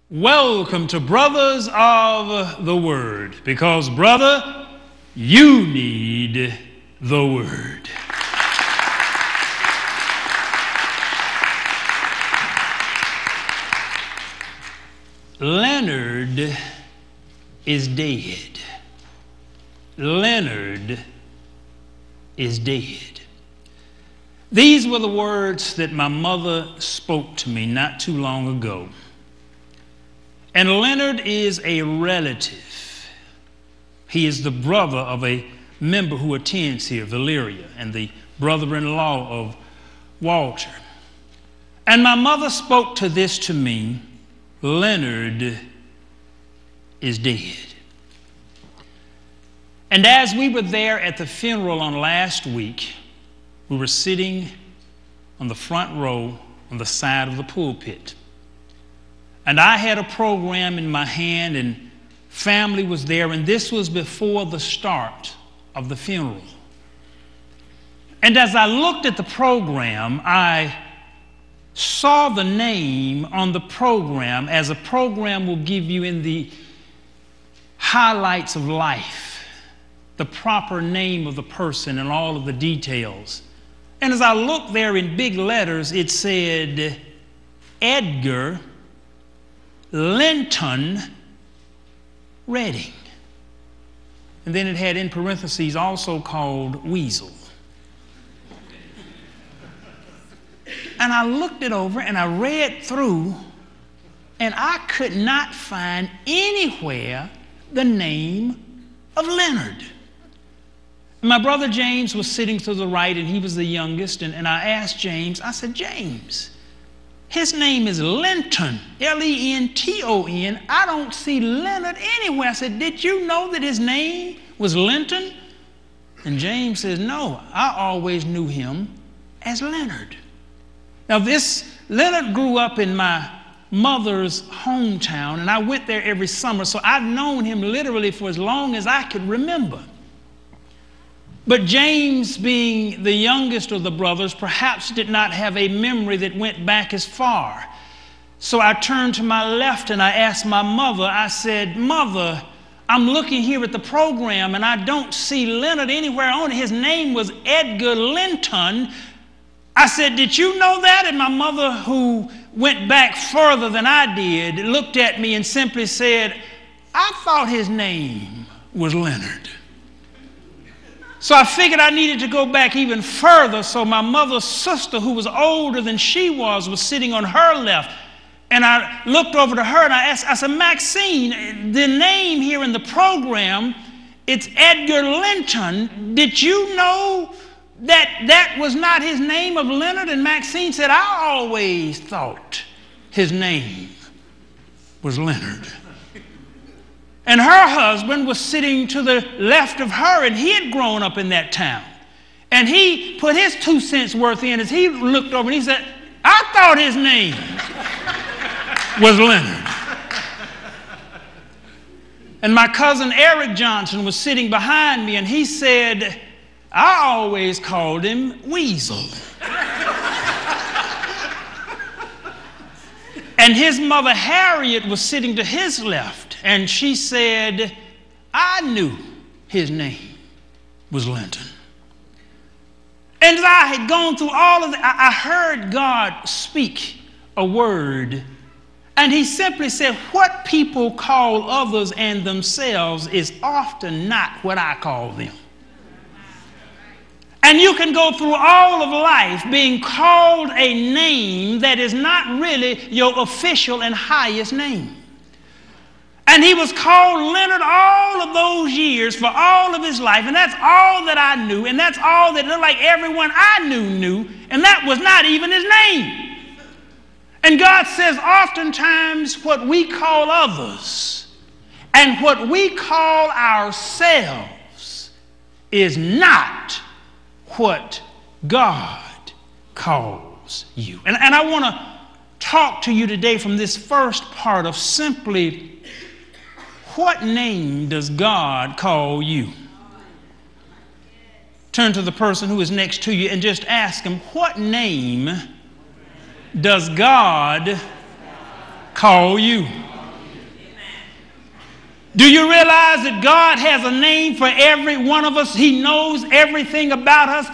Welcome to Brothers of the Word, because, brother, you need the Word. Leonard is dead. Leonard is dead. These were the words that my mother spoke to me not too long ago. And Leonard is a relative. He is the brother of a member who attends here, Valeria, and the brother-in-law of Walter. And my mother spoke to this to me: Leonard is dead. And as we were there at the funeral on last week, we were sitting on the front row on the side of the pulpit. And I had a program in my hand, and family was there, and this was before the start of the funeral. And as I looked at the program, I saw the name on the program, as a program will give you in the highlights of life, the proper name of the person and all of the details. And as I looked there in big letters, it said Edgar Linton Redding. And then it had in parentheses also called Weasel. And I looked it over and I read through, and I could not find anywhere the name of Leonard. And my brother James was sitting to the right, and he was the youngest, and I asked James, I said, James, his name is Linton, L-E-N-T-O-N. I don't see Leonard anywhere. I said, did you know that his name was Linton? And James says, no, I always knew him as Leonard. Now this, Leonard grew up in my mother's hometown, and I went there every summer, so I've known him literally for as long as I could remember. But James, being the youngest of the brothers, perhaps did not have a memory that went back as far. So I turned to my left and I asked my mother, I said, Mother, I'm looking here at the program and I don't see Leonard anywhere on it. His name was Edgar Linton. I said, did you know that? And my mother, who went back further than I did, looked at me and simply said, I thought his name was Leonard. So I figured I needed to go back even further. So my mother's sister, who was older than she was sitting on her left. And I looked over to her and I asked, I said, Maxine, the name here in the program, it's Edgar Linton. Did you know that that was not his name of Leonard? And Maxine said, I always thought his name was Leonard. And her husband was sitting to the left of her, and he had grown up in that town. And he put his 2 cents worth in as he looked over and he said, I thought his name was Leonard. And my cousin Eric Johnson was sitting behind me, and he said, I always called him Weasel. And his mother Harriet was sitting to his left, and she said, I knew his name was Linton. And as I had gone through all of that, I heard God speak a word, and he simply said, what people call others and themselves is often not what I call them. And you can go through all of life being called a name that is not really your official and highest name. And he was called Leonard all of those years for all of his life, and that's all that I knew, and that's all that looked like everyone I knew, and that was not even his name. And God says oftentimes what we call others and what we call ourselves is not what God calls you. And I want to talk to you today from this first part of simply, what name does God call you? Turn to the person who is next to you and just ask him, what name does God call you? Do you realize that God has a name for every one of us? He knows everything about us.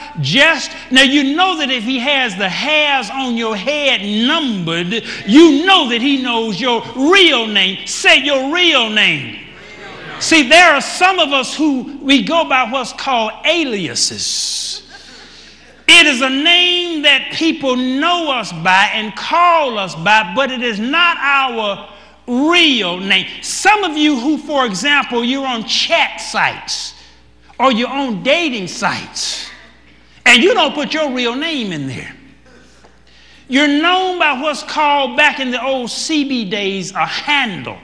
Now you know that if he has the hairs on your head numbered, you know that he knows your real name. Say your real name. See, there are some of us who we go by what's called aliases. It is a name that people know us by and call us by, but it is not our real name. Some of you who, for example, you're on chat sites or you're on dating sites and you don't put your real name in there. You're known by what's called, back in the old CB days, a handle.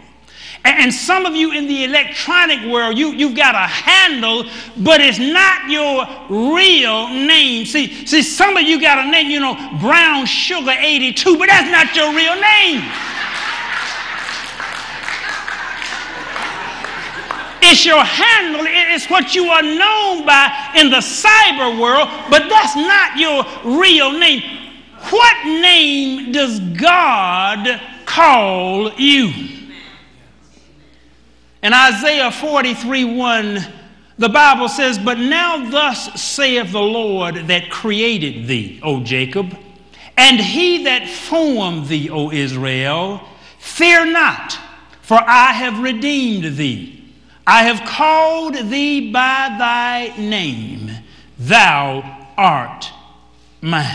And some of you in the electronic world, you've got a handle, but it's not your real name. See, some of you got a name, you know, Brown Sugar 82, but that's not your real name. It's your handle. It's what you are known by in the cyber world, but that's not your real name. What name does God call you? In Isaiah 43:1, the Bible says, "But now thus saith the Lord that created thee, O Jacob, and he that formed thee, O Israel, fear not, for I have redeemed thee. I have called thee by thy name. Thou art mine."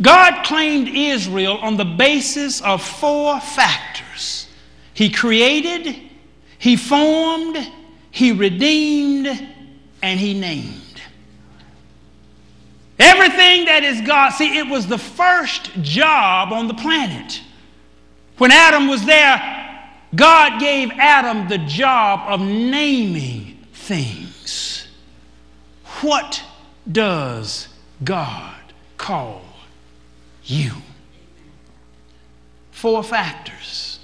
God claimed Israel on the basis of 4 factors. He created, he formed, he redeemed, and he named. Everything that is God. See, it was the first job on the planet. When Adam was there, God gave Adam the job of naming things. What does God call you? 4 factors.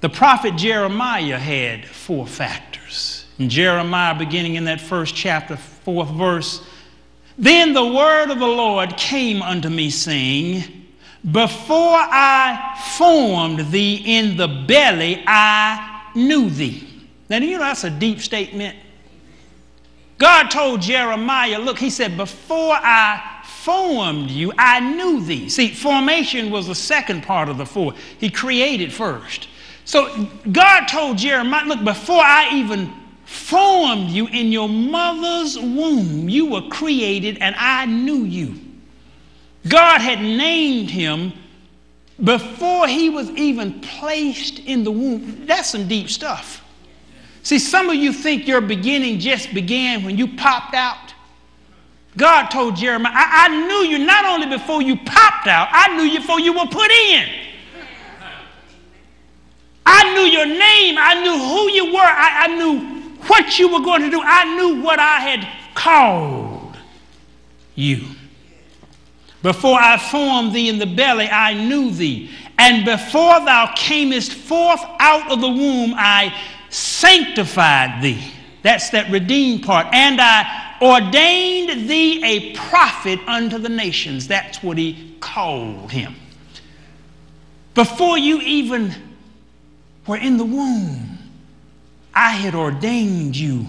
The prophet Jeremiah had 4 factors. In Jeremiah, beginning in that 1st chapter, 4th verse, "Then the word of the Lord came unto me, saying, Before I formed thee in the belly, I knew thee." Now, do you know that's a deep statement? God told Jeremiah, look, he said, "Before I formed you, I knew thee." See, formation was the second part of the 4. He created first. So God told Jeremiah, look, before I even formed you in your mother's womb, you were created and I knew you. God had named him before he was even placed in the womb. That's some deep stuff. See, some of you think your beginning just began when you popped out. God told Jeremiah, I knew you not only before you popped out, I knew you before you were put in. I knew your name. I knew who you were. I knew what you were going to do. I knew what I had called you. Before I formed thee in the belly, I knew thee. And before thou camest forth out of the womb, I sanctified thee. That's that redeemed part. And I ordained thee a prophet unto the nations. That's what he called him. Before you even were in the womb, I had ordained you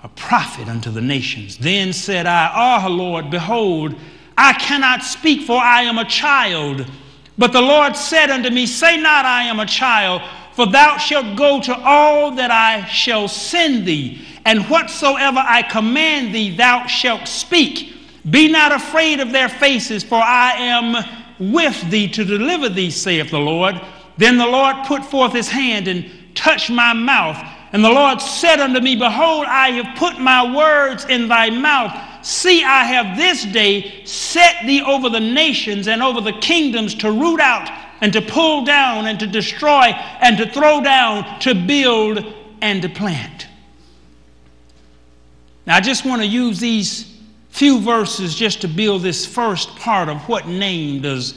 a prophet unto the nations. Then said I, Ah, Lord, behold, I cannot speak, for I am a child. But the Lord said unto me, Say not, I am a child, for thou shalt go to all that I shall send thee, and whatsoever I command thee, thou shalt speak. Be not afraid of their faces, for I am with thee to deliver thee, saith the Lord. Then the Lord put forth his hand and touched my mouth. And the Lord said unto me, Behold, I have put my words in thy mouth. See, I have this day set thee over the nations and over the kingdoms to root out and to pull down and to destroy and to throw down, to build and to plant. Now, I just want to use these few verses just to build this first part of what name does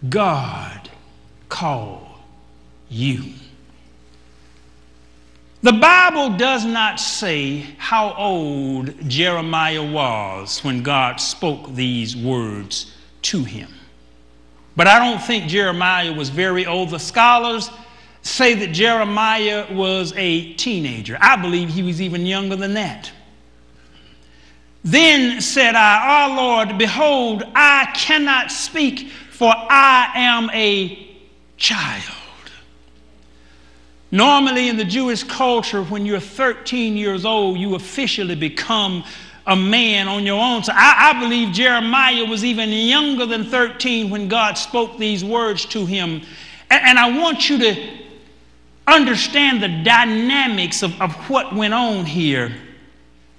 God call you. The Bible does not say how old Jeremiah was when God spoke these words to him. But I don't think Jeremiah was very old. The scholars, say that Jeremiah was a teenager. I believe he was even younger than that. Then said I, "O Lord, behold, I cannot speak, for I am a child." Normally in the Jewish culture, when you're 13 years old, you officially become a man on your own. So I believe Jeremiah was even younger than 13 when God spoke these words to him. And I want you to understand the dynamics of what went on here.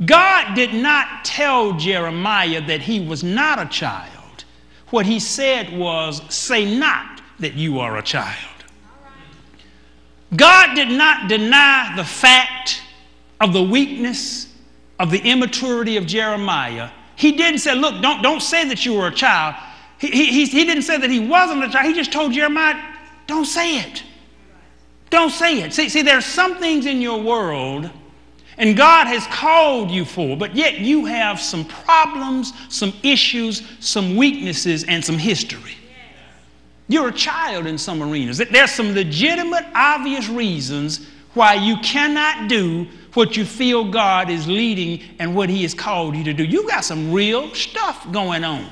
God did not tell Jeremiah that he was not a child. What he said was, "Say not that you are a child." God did not deny the fact of the weakness, of the immaturity of Jeremiah. He didn't say, "Look, don't say that you were a child." He didn't say that he wasn't a child. He just told Jeremiah, "Don't say it. Don't say it." See, there's some things in your world and God has called you for, but yet you have some problems, some issues, some weaknesses, and some history. You're a child in some arenas. There's some legitimate, obvious reasons why you cannot do what you feel God is leading and what he has called you to do. You got some real stuff going on.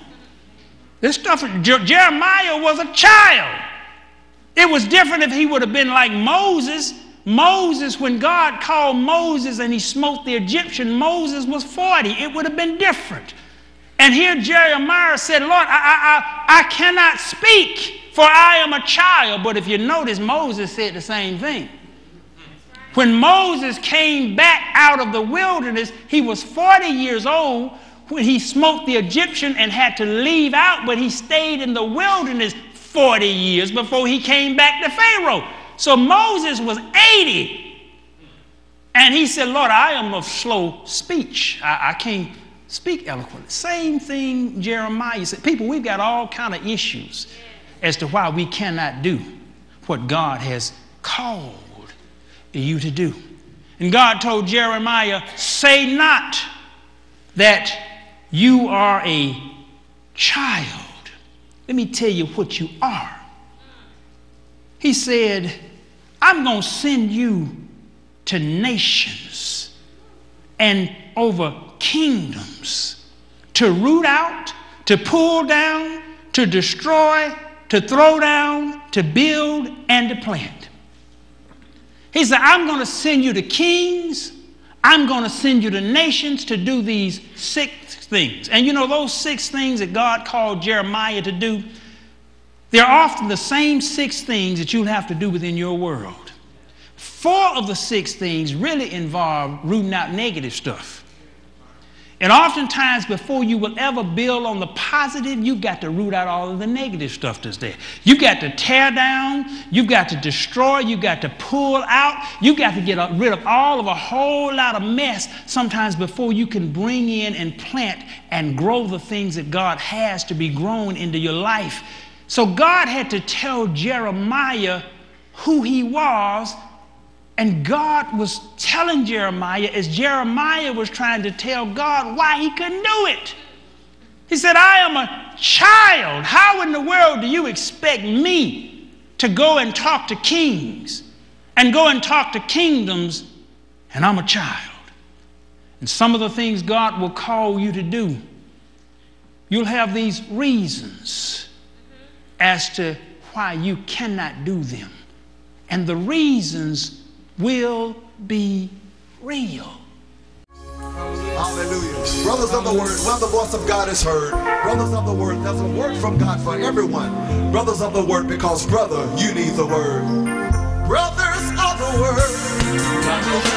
This stuff, Jeremiah was a child. It was different if he would have been like Moses. Moses, when God called Moses and he smote the Egyptian, Moses was 40. It would have been different. And here Jeremiah said, "Lord, I cannot speak, for I am a child." But if you notice, Moses said the same thing. When Moses came back out of the wilderness, he was 40 years old when he smote the Egyptian and had to leave out, but he stayed in the wilderness 40 years before he came back to Pharaoh. So Moses was 80. And he said, "Lord, I am of slow speech. I can't speak eloquently." Same thing Jeremiah said. People, we've got all kind of issues as to why we cannot do what God has called you to do. And God told Jeremiah, "Say not that you are a child. Let me tell you what you are." He said, "I'm going to send you to nations and over kingdoms to root out, to pull down, to destroy, to throw down, to build, and to plant." He said, "I'm going to send you to kings. I'm going to send you to nations to do these 6 things. And you know, those 6 things that God called Jeremiah to do, they're often the same 6 things that you'll have to do within your world. 4 of the 6 things really involve rooting out negative stuff. And oftentimes, before you will ever build on the positive, you've got to root out all of the negative stuff that's there. You've got to tear down, you've got to destroy, you've got to pull out, you've got to get rid of all of a whole lot of mess sometimes before you can bring in and plant and grow the things that God has to be grown into your life. So God had to tell Jeremiah who he was. And God was telling Jeremiah as Jeremiah was trying to tell God why he couldn't do it. He said, "I am a child. How in the world do you expect me to go and talk to kings and go and talk to kingdoms, and I'm a child?" And some of the things God will call you to do, you'll have these reasons as to why you cannot do them. And the reasons will be real. Hallelujah. Brothers of the word, when the voice of God is heard, brothers of the word, there's a word from God for everyone. Brothers of the word, because brother, you need the word. Brothers of the word.